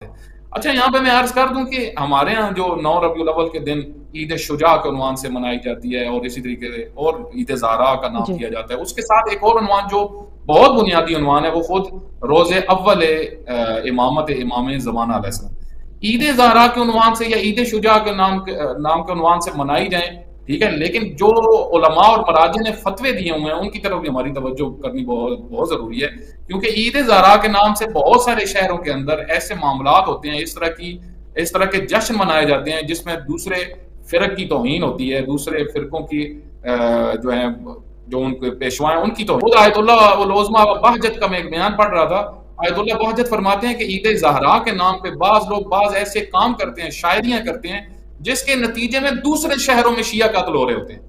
اچھا یہاں پہ میں عرض کر دوں کہ ہمارے ہاں جو 9 ربیع الاول کے دن عید شجاع کے عنوان سے منائی جاتی ہے، اور اسی طریقے سے اور عید زہرا کا نام جی دیا جاتا ہے، اس کے ساتھ ایک اور عنوان جو بہت بنیادی عنوان ہے، وہ خود روز اول امامت امام زمانہ علیہ السلام عید زہرا کے عنوان سے یا عید شجاع کے نام کے عنوان سے منائی جائیں، ٹھیک ہے، لیکن جو علماء اور مراجع نے فتوے دیے ہوئے ہیں ان کی طرف بھی ہماری توجہ کرنی بہت بہت ضروری ہے، کیونکہ عید زہرا کے نام سے بہت سارے شہروں کے اندر ایسے معاملات ہوتے ہیں، اس طرح کے جشن منائے جاتے ہیں جس میں دوسرے فرق کی توہین ہوتی ہے، دوسرے فرقوں کی جو ہیں جو ان کے پیشوا ہیں ان کی توہین. خود آیت اللہ العظمیٰ بہجت کا میں ایک بیان پڑھ رہا تھا. آیت اللہ بہجت فرماتے ہیں کہ عید زہرا کے نام پہ بعض لوگ بعض ایسے کام کرتے ہیں، شاعریاں کرتے ہیں جس کے نتیجے میں دوسرے شہروں میں شیعہ قتل ہو رہے ہوتے ہیں.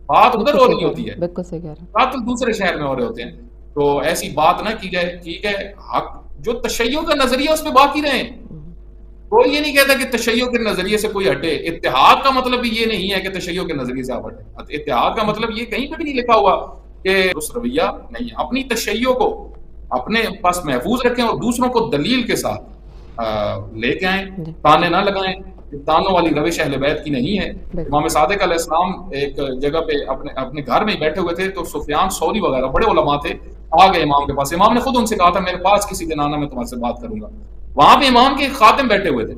بات ادھر بالکل ہو صحیح رہی کہہ رہے ہوتی ہے، ہیں، بالکل صحیح کہہ رہے ہیں۔ قاتل دوسرے شہر میں ہو رہے ہوتے ہیں. تو ایسی بات نہ کی جائے، ٹھیک ہے، حق جو تشیع کا نظریہ اس پہ باقی رہیں. کوئی یہ نہیں کہتا کہ تشیع کے نظریے سے کوئی ہٹے. اتحاد کا مطلب بھی یہ نہیں ہے کہ تشیع کے نظریے سے آپ ہٹے. اتحاد کا مطلب یہ کہیں پہ بھی نہیں لکھا ہوا کہ اس رویہ نہیں ہے. اپنی تشیع کو اپنے پاس محفوظ رکھیں اور دوسروں کو دلیل کے ساتھ لے کے آئیں، جی تانے نہ لگائیں. تانوں والی روش اہل بیت کی نہیں ہے. بالکل امام صادق علیہ السلام ایک جگہ پہ اپنے گھر میں ہی بیٹھے ہوئے تھے، تو سفیان ثوری وغیرہ بڑے علماء تھے، آ گئے امام کے پاس. امام نے خود ان سے کہا تھا میرے پاس کسی دن آنا، میں تمہارے سے بات کروں گا. وہاں پہ امام کے خادم بیٹھے ہوئے تھے،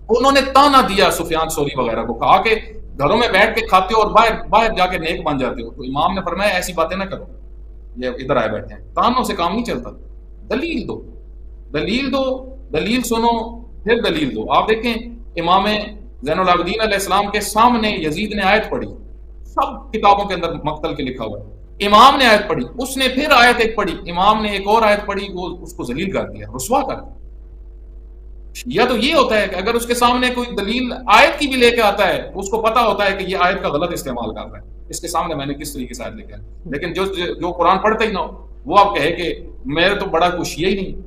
انہوں نے تانا دیا سفیان ثوری وغیرہ کو، کہا کہ گھروں میں بیٹھ کے کھاتے ہو اور باہر جا کے نیک بن جاتے ہو. تو امام نے فرمایا ایسی باتیں نہ کرو، یہ ادھر آئے بیٹھے ہیں. تانوں سے کام نہیں چلتا، دلیل دو، دلیل دو، دلیل سنو، پھر دلیل دو. آپ دیکھیں امام زین العابدین علیہ السلام کے سامنے یزید نے آیت پڑھی، سب کتابوں کے اندر مقتل کے لکھا ہوا ہے. امام نے آیت پڑھی، اس نے پھر آیت ایک پڑھی، امام نے ایک اور آیت پڑھی، وہ اس کو ذلیل کر دیا، رسوا کر دیا. یا تو یہ ہوتا ہے کہ اگر اس کے سامنے کوئی دلیل آیت کی بھی لے کے آتا ہے، اس کو پتا ہوتا ہے کہ یہ آیت کا غلط استعمال کر رہا ہے، اس کے سامنے میں نے کس طریقے سے آیت لے کے آیا. لیکن جو قرآن پڑھتا ہی نہ ہو، وہ آپ کہے کہ میرے تو بڑا کوئی شیعہ ہی نہیں.